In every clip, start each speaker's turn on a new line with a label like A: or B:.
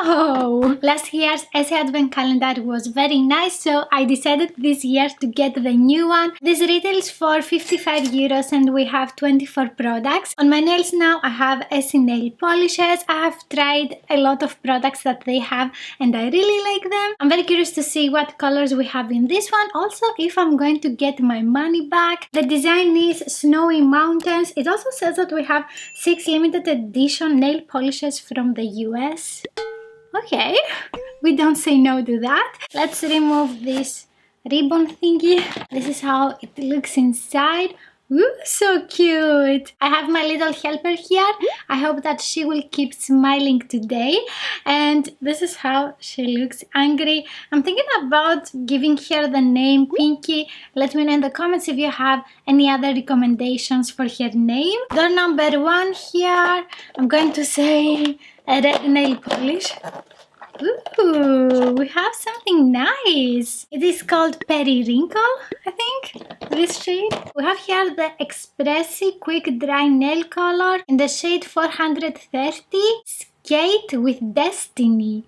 A: Wow! Last year's Essie Advent Calendar was very nice, so I decided this year to get the new one. This retails for 55 euros and we have 24 products. On my nails now I have Essie nail polishes. I have tried a lot of products that they have and I really like them. I'm very curious to see what colors we have in this one. Also, if I'm going to get my money back. The design is Snowy Mountains. It also says that we have 6 limited edition nail polishes from the US. Okay, we don't say no to that. Let's remove this ribbon thingy. This is how it looks inside. Ooh, so cute! I have my little helper here. I hope that she will keep smiling today. And this is how she looks, angry. I'm thinking about giving her the name Pinky. Let me know in the comments if you have any other recommendations for her name. Door number 1 here. I'm going to say a red nail polish. Ooh, we have something nice. It is called Periwinkle, I think, this shade. We have here the Expressi Quick Dry Nail Color in the shade 430, Skate with Destiny.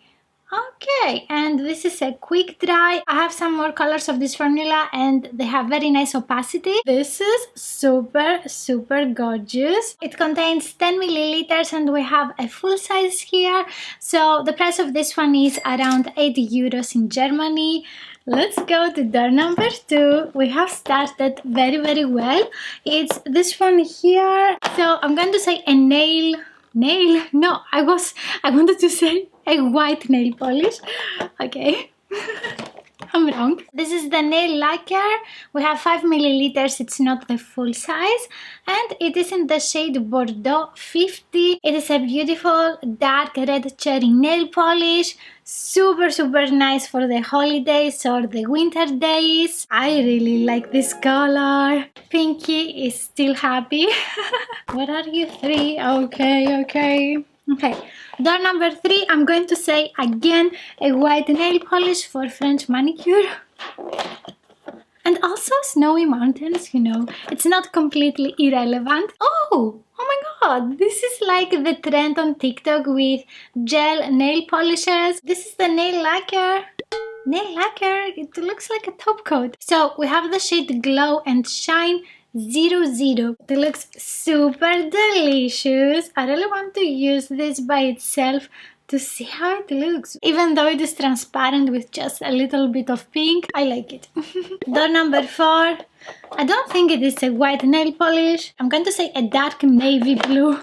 A: Okay, and this is a quick dry. I have some more colors of this formula and they have very nice opacity. This is super gorgeous. It contains 10 milliliters and we have a full size here. So the price of this one is around 80 euros in Germany. Let's go to door number 2. We have started very well. It's this one here. So I'm going to say a nail. No, I wanted to say a white nail polish. Okay. I'm wrong. This is the nail lacquer. We have 5 milliliters. It's not the full size. And it is in the shade Bordeaux 50. It is a beautiful dark red cherry nail polish. Super nice for the holidays or the winter days. I really like this color. Pinky is still happy. What are you 3? Okay. Door number 3, I'm going to say again a white nail polish for French manicure. And also Snowy Mountains, you know, it's not completely irrelevant. Oh my god, this is like the trend on TikTok with gel nail polishes. This is the nail lacquer. It looks like a top coat. So we have the shade Glow and Shine 00. It looks super delicious. I really want to use this by itself to see how it looks. Even though it is transparent with just a little bit of pink, I like it. Door number 4. I don't think it is a white nail polish. I'm going to say a dark navy blue.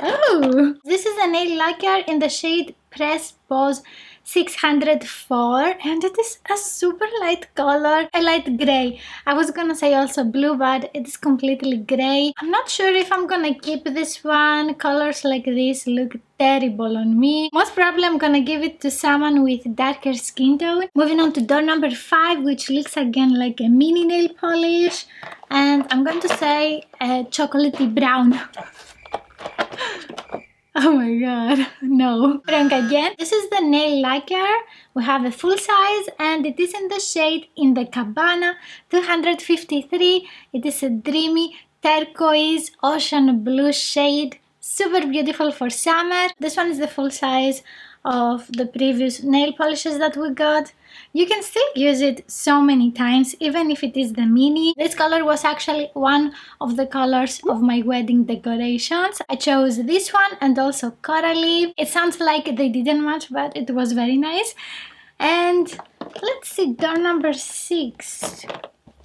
A: Oh, this is a nail lacquer in the shade Press Pose 604 and it is a super light color, a light gray. I was gonna say also blue, but it is completely gray. I'm not sure if I'm gonna keep this one. Colors like this look terrible on me. Most probably I'm gonna give it to someone with darker skin tone. Moving on to door number 5, which looks again like a mini nail polish, and I'm going to say a chocolatey brown. Oh my god, no. Wrong again. This is the nail lacquer. We have a full size and it is in the shade in the Cabana 253. It is a dreamy turquoise ocean blue shade. Super beautiful for summer. This one is the full size of the previous nail polishes that we got. You can still use it so many times, even if it is the mini. This color was actually one of the colors of my wedding decorations. I chose this one and also Coralie. It sounds like they didn't match, but it was very nice. And let's see, door number 6.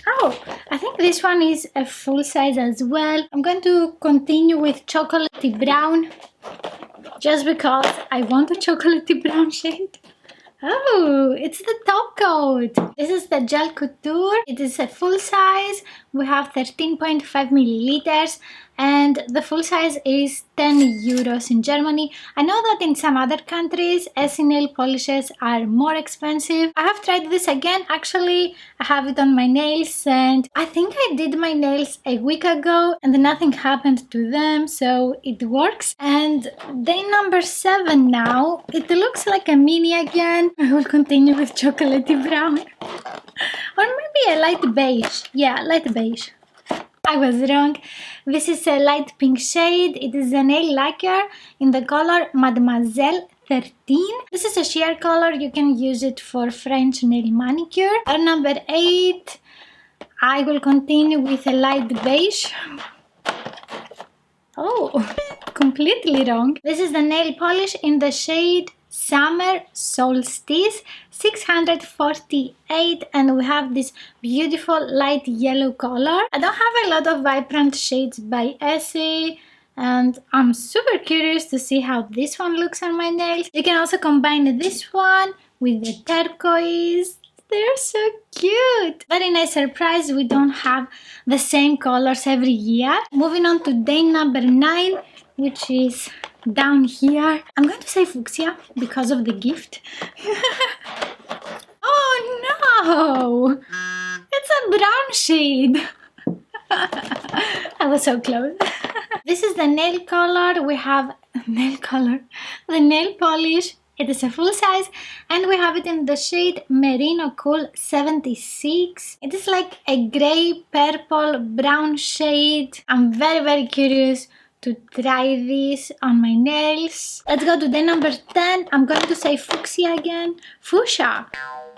A: Oh, I think this one is a full size as well. I'm going to continue with chocolatey brown, just because I want a chocolatey brown shade. Oh, it's the top coat. This is the Gel Couture. It is a full size. We have 13.5 milliliters and the full size is 10 euros in Germany. I know that in some other countries Essie nail polishes are more expensive. I have tried this again. Actually, I have it on my nails and I think I did my nails a week ago and nothing happened to them, so it works. And day number 7 now. It looks like a mini again. I will continue with chocolatey brown. Or maybe a light beige. Yeah, light beige. I was wrong. This is a light pink shade. It is a nail lacquer in the color Mademoiselle 13. This is a sheer color. You can use it for French nail manicure. Or number 8, I will continue with a light beige. Oh, completely wrong. This is the nail polish in the shade Summer Solstice 648, and we have this beautiful light yellow color. I don't have a lot of vibrant shades by Essie, and I'm super curious to see how this one looks on my nails. You can also combine this one with the turquoise. They're so cute. Very nice surprise. We don't have the same colors every year. Moving on to day number 9, which is down here. I'm going to say fuchsia because of the gift. Oh no! It's a brown shade. I was so close. This is the nail color. We have the nail polish. It is a full size, and we have it in the shade Merino Cool 76. It is like a grey, purple, brown shade. I'm very curious to try this on my nails. Let's go to day number 10. I'm going to say fuchsia again. Fuchsia.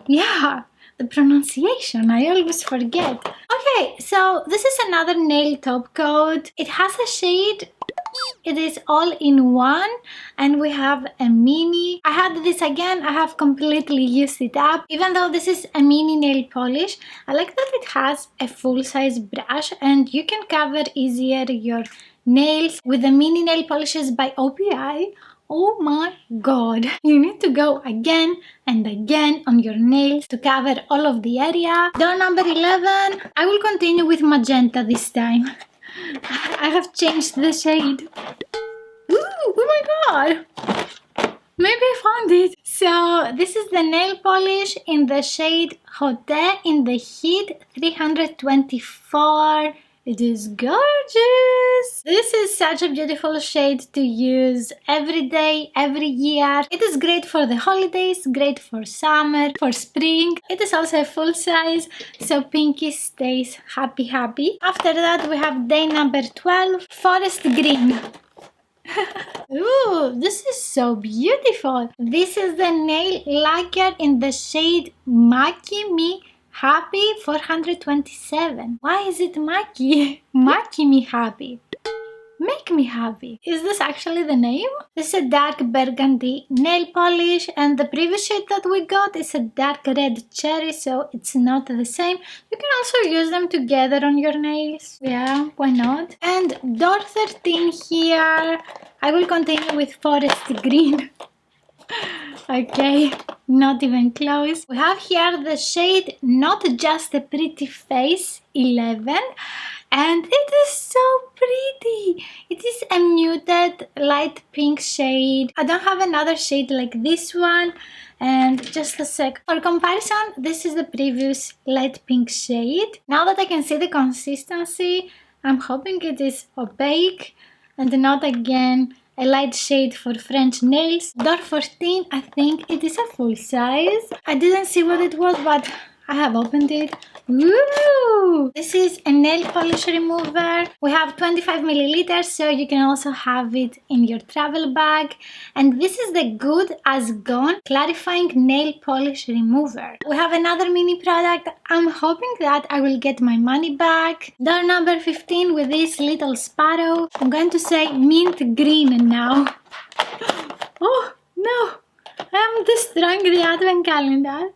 A: Yeah, the pronunciation, I always forget. Okay, so this is another nail top coat. It has a shade. It is all in one, and we have a mini. I had this again. I have completely used it up. Even though this is a mini nail polish, I like that it has a full-size brush and you can cover easier your nails with the mini nail polishes by OPI. Oh my god, you need to go again and again on your nails to cover all of the area. Door number 11. I will continue with magenta this time. I have changed the shade. Ooh, oh my god! Maybe I found it. So this is the nail polish in the shade Hotte in the Heat 324. It is gorgeous! This is such a beautiful shade to use every day, every year. It is great for the holidays, great for summer, for spring. It is also a full size, so Pinky stays happy. After that we have day number 12, Forest Green. Ooh, this is so beautiful. This is the nail lacquer in the shade Maki Me Happy 427. Why is it Maki? Maki Me Happy. Make me happy. Is this actually the name? This is a dark burgundy nail polish, and the previous shade that we got is a dark red cherry, so it's not the same. You can also use them together on your nails. Yeah, why not? And door 13 here. I will continue with forest green. Okay, not even close. We have here the shade Not Just a Pretty Face 11, and it is so pretty. It is a muted light pink shade. I don't have another shade like this one. And just a sec. For comparison, this is the previous light pink shade. Now that I can see the consistency, I'm hoping it is opaque and not again a light shade for French nails. Door 14, I think it is a full size. I didn't see what it was, but I have opened it. Woo! This is a nail polish remover. We have 25 milliliters, so you can also have it in your travel bag. And this is the Good as Gone clarifying nail polish remover. We have another mini product. I'm hoping that I will get my money back. Door number 15 with this little sparrow. I'm going to say mint green now. Oh no! I'm destroying the advent calendar.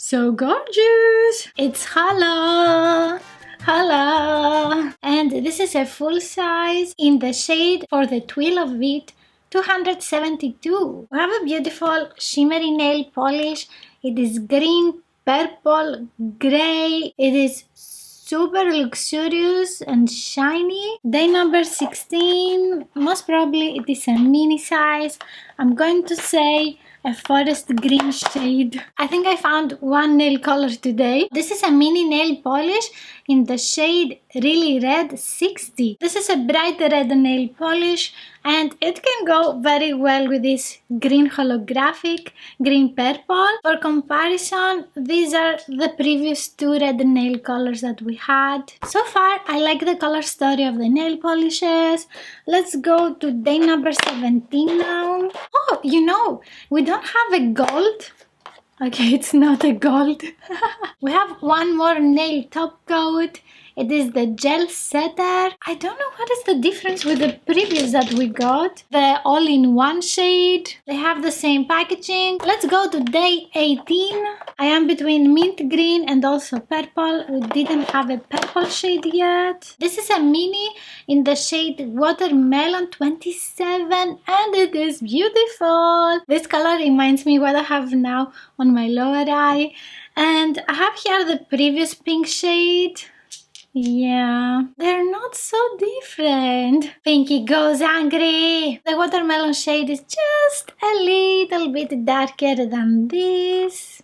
A: So gorgeous! It's Hala! Hala! And this is a full size in the shade For the Twill of It 272. We have a beautiful shimmery nail polish. It is green, purple, grey. It is super luxurious and shiny. Day number 16. Most probably it is a mini size. I'm going to say a forest green shade. I think I found one nail color today. This is a mini nail polish in the shade Really Red 60. This is a bright red nail polish, and it can go very well with this green holographic, green purple. For comparison, these are the previous two red nail colors that we had. So far, I like the color story of the nail polishes. Let's go to day number 17 now. Oh, Oh, you know, we don't have a gold. Okay, it's not a gold. We have one more nail top coat. It is the gel setter. I don't know what is the difference with the previous that we got. The all-in-one shade. They have the same packaging. Let's go to day 18. I am between mint green and also purple. We didn't have a purple shade yet. This is a mini in the shade Watermelon 27 and it is beautiful. This color reminds me what I have now on my lower eye. And I have here the previous pink shade. Yeah, they're not so different. Pinky goes angry. The watermelon shade is just a little bit darker than this.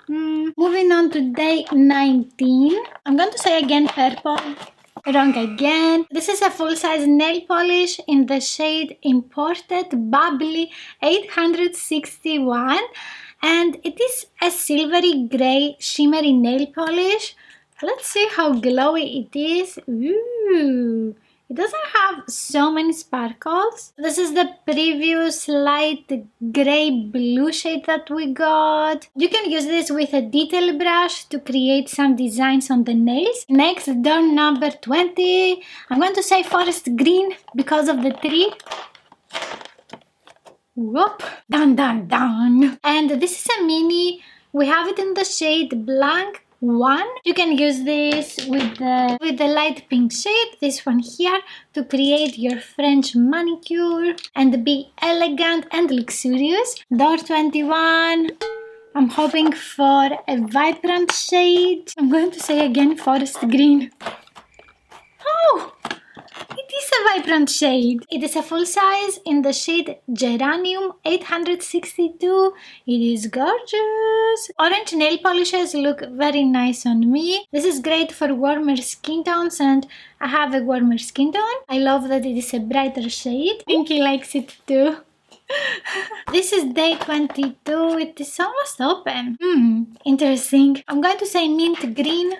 A: Moving on to day 19. I'm going to say again purple. Wrong again. This is a full-size nail polish in the shade Imported Bubbly 861. And it is a silvery grey shimmery nail polish. Let's see how glowy it is. Ooh, it doesn't have so many sparkles. This is the previous light grey blue shade that we got. You can use this with a detail brush to create some designs on the nails. Next, door number 20. I'm going to say forest green because of the tree. Whoop! Dun dun dun! And this is a mini. We have it in the shade Blanc 1. You can use this with the light pink shade, this one here, to create your French manicure and be elegant and luxurious. Door 21. I'm hoping for a vibrant shade. I'm going to say again forest green. Oh! It is a vibrant shade. It is a full size in the shade Geranium 862. It is gorgeous. Orange nail polishes look very nice on me. This is great for warmer skin tones and I have a warmer skin tone. I love that it is a brighter shade. Pinky likes it too. This is day 22. It is almost open. Interesting. I'm going to say mint green.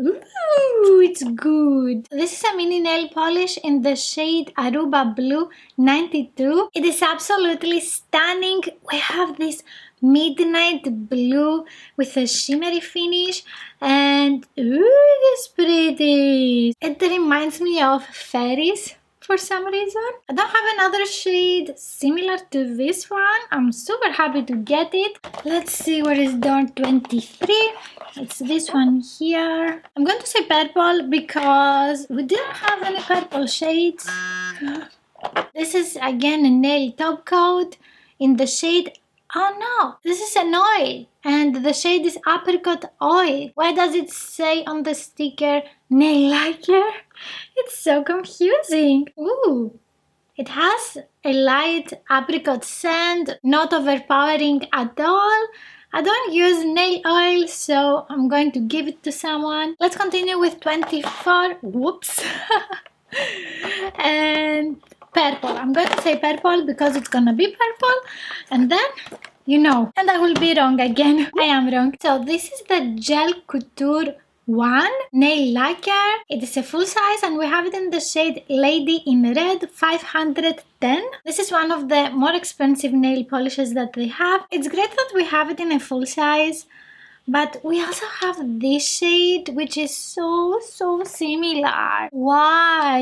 A: Ooh, it's good. This is a mini nail polish in the shade Aruba Blue 92. It is absolutely stunning. We have this midnight blue with a shimmery finish and ooh, it is pretty. It reminds me of fairies for some reason. I don't have another shade similar to this one. I'm super happy to get it. Let's see where is door 23. It's this one here. I'm going to say purple because we didn't have any purple shades. This is again a nail top coat in the shade, oh no, this is an oil and the shade is apricot oil. Why does it say on the sticker nail lacquer? It's so confusing. Ooh, it has a light apricot scent, not overpowering at all. I don't use nail oil, so I'm going to give it to someone. Let's continue with 24. Whoops. And purple. I'm going to say purple because it's gonna be purple. And then, you know, and I will be wrong again. I am wrong. So this is the Gel Couture 1 nail lacquer. It is a full size and we have it in the shade Lady in Red 510. This is one of the more expensive nail polishes that they have. It's great that we have it in a full size, but we also have this shade which is so similar. Why?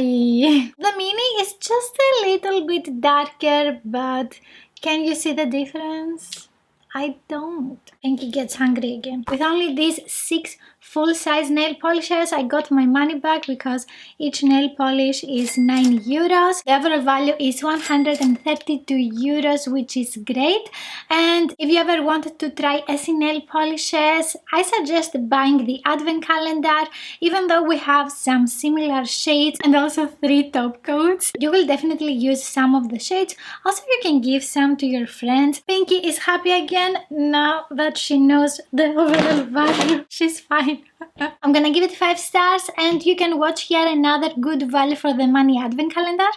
A: The mini is just a little bit darker, but can you see the difference? I don't. Pinky gets hungry again. With only these 6 full-size nail polishes, I got my money back because each nail polish is 9 euros. The overall value is 132 euros, which is great. And if you ever wanted to try Essie nail polishes, I suggest buying the Advent Calendar. Even though we have some similar shades and also 3 top coats, you will definitely use some of the shades. Also, you can give some to your friends. Pinky is happy again now that she knows the overall value. She's fine. I'm gonna give it 5 stars and you can watch here another good value for the money Advent Calendar.